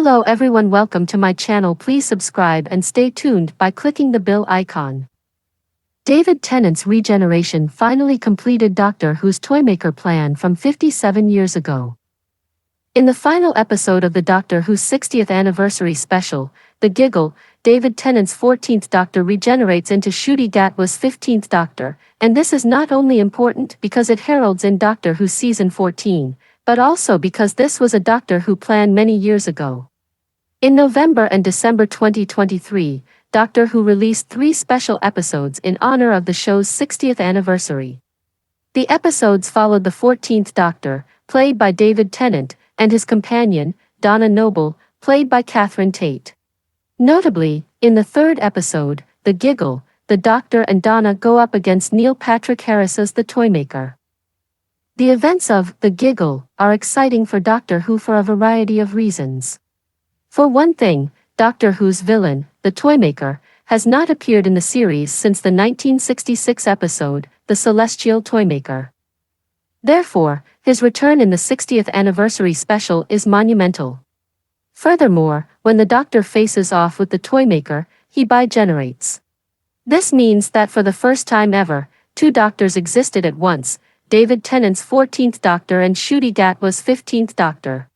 Hello everyone, welcome to my channel. Please subscribe and stay tuned by clicking the bell icon. David Tennant's Regeneration finally completed Doctor Who's Toymaker plan from 57 years ago. In the final episode of the Doctor Who's 60th anniversary special, The Giggle, David Tennant's 14th Doctor regenerates into Ncuti Gatwa's 15th Doctor, and this is not only important because it heralds in Doctor Who season 14, but also because this was a Doctor Who plan many years ago. In November and December 2023, Doctor Who released 3 special episodes in honor of the show's 60th anniversary. The episodes followed the 14th Doctor, played by David Tennant, and his companion, Donna Noble, played by Catherine Tate. Notably, in the 3rd episode, The Giggle, the Doctor and Donna go up against Neil Patrick Harris's The Toymaker. The events of The Giggle are exciting for Doctor Who for a variety of reasons. For one thing, Doctor Who's villain, the Toymaker, has not appeared in the series since the 1966 episode, The Celestial Toymaker. Therefore, his return in the 60th anniversary special is monumental. Furthermore, when the Doctor faces off with the Toymaker, he bigenerates. This means that for the first time ever, 2 Doctors existed at once, David Tennant's 14th Doctor and Ncuti Gatwa's 15th Doctor.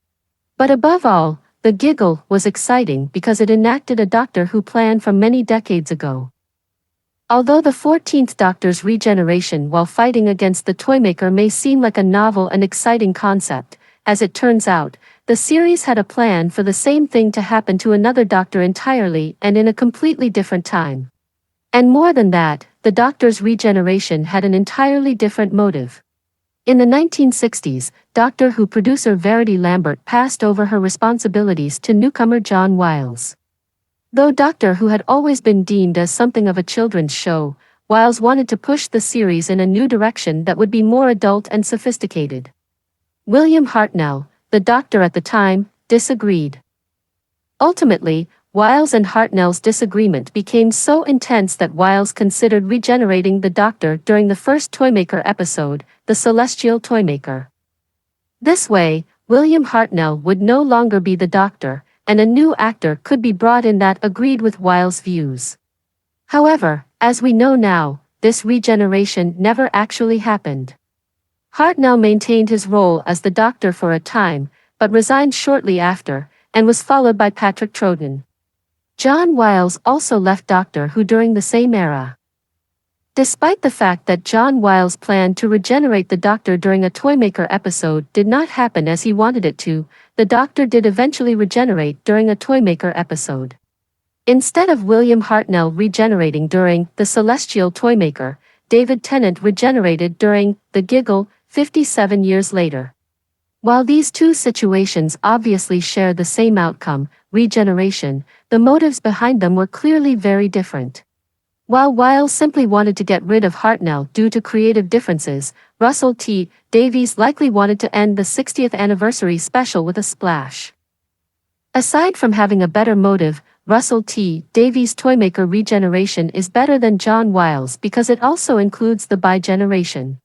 But above all, The Giggle was exciting because it enacted a Doctor Who plan from many decades ago. Although the 14th Doctor's regeneration while fighting against the Toymaker may seem like a novel and exciting concept, as it turns out, the series had a plan for the same thing to happen to another Doctor entirely and in a completely different time. And more than that, the Doctor's regeneration had an entirely different motive. In the 1960s, Doctor Who producer Verity Lambert passed over her responsibilities to newcomer John Wiles. Though Doctor Who had always been deemed as something of a children's show, Wiles wanted to push the series in a new direction that would be more adult and sophisticated. William Hartnell, the Doctor at the time, disagreed. Ultimately, Wiles and Hartnell's disagreement became so intense that Wiles considered regenerating the Doctor during the first Toymaker episode, The Celestial Toymaker. This way, William Hartnell would no longer be the Doctor, and a new actor could be brought in that agreed with Wiles' views. However, as we know now, this regeneration never actually happened. Hartnell maintained his role as the Doctor for a time, but resigned shortly after, and was followed by Patrick Troughton. John Wiles also left Doctor Who during the same era. Despite the fact that John Wiles' plan to regenerate the Doctor during a Toymaker episode did not happen as he wanted it to, the Doctor did eventually regenerate during a Toymaker episode. Instead of William Hartnell regenerating during The Celestial Toymaker, David Tennant regenerated during The Giggle, 57 years later. While these two situations obviously share the same outcome, regeneration, the motives behind them were clearly very different. While Wiles simply wanted to get rid of Hartnell due to creative differences, Russell T. Davies likely wanted to end the 60th anniversary special with a splash. Aside from having a better motive, Russell T. Davies' Toymaker regeneration is better than John Wiles because it also includes the bigeneration.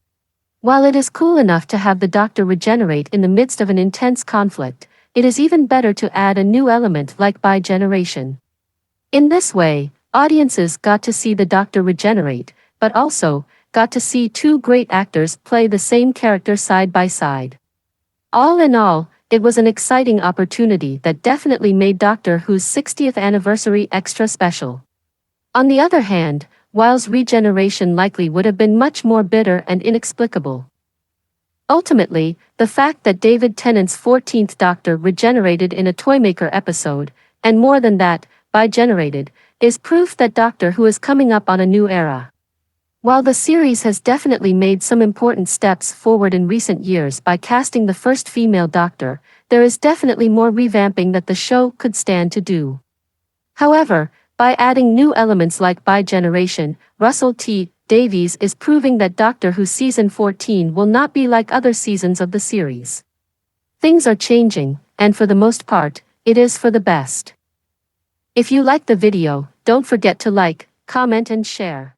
While it is cool enough to have the Doctor regenerate in the midst of an intense conflict, it is even better to add a new element like bigeneration. In this way, audiences got to see the Doctor regenerate, but also got to see 2 great actors play the same character side by side. All in all, it was an exciting opportunity that definitely made Doctor Who's 60th anniversary extra special. On the other hand, Wiles' regeneration likely would have been much more bitter and inexplicable. Ultimately, the fact that David Tennant's 14th Doctor regenerated in a Toymaker episode, and more than that, bigenerated, is proof that Doctor Who is coming up on a new era. While the series has definitely made some important steps forward in recent years by casting the first female Doctor, there is definitely more revamping that the show could stand to do. However, by adding new elements like bigeneration, Russell T. Davies is proving that Doctor Who Season 14 will not be like other seasons of the series. Things are changing, and for the most part, it is for the best. If you like the video, don't forget to like, comment and share.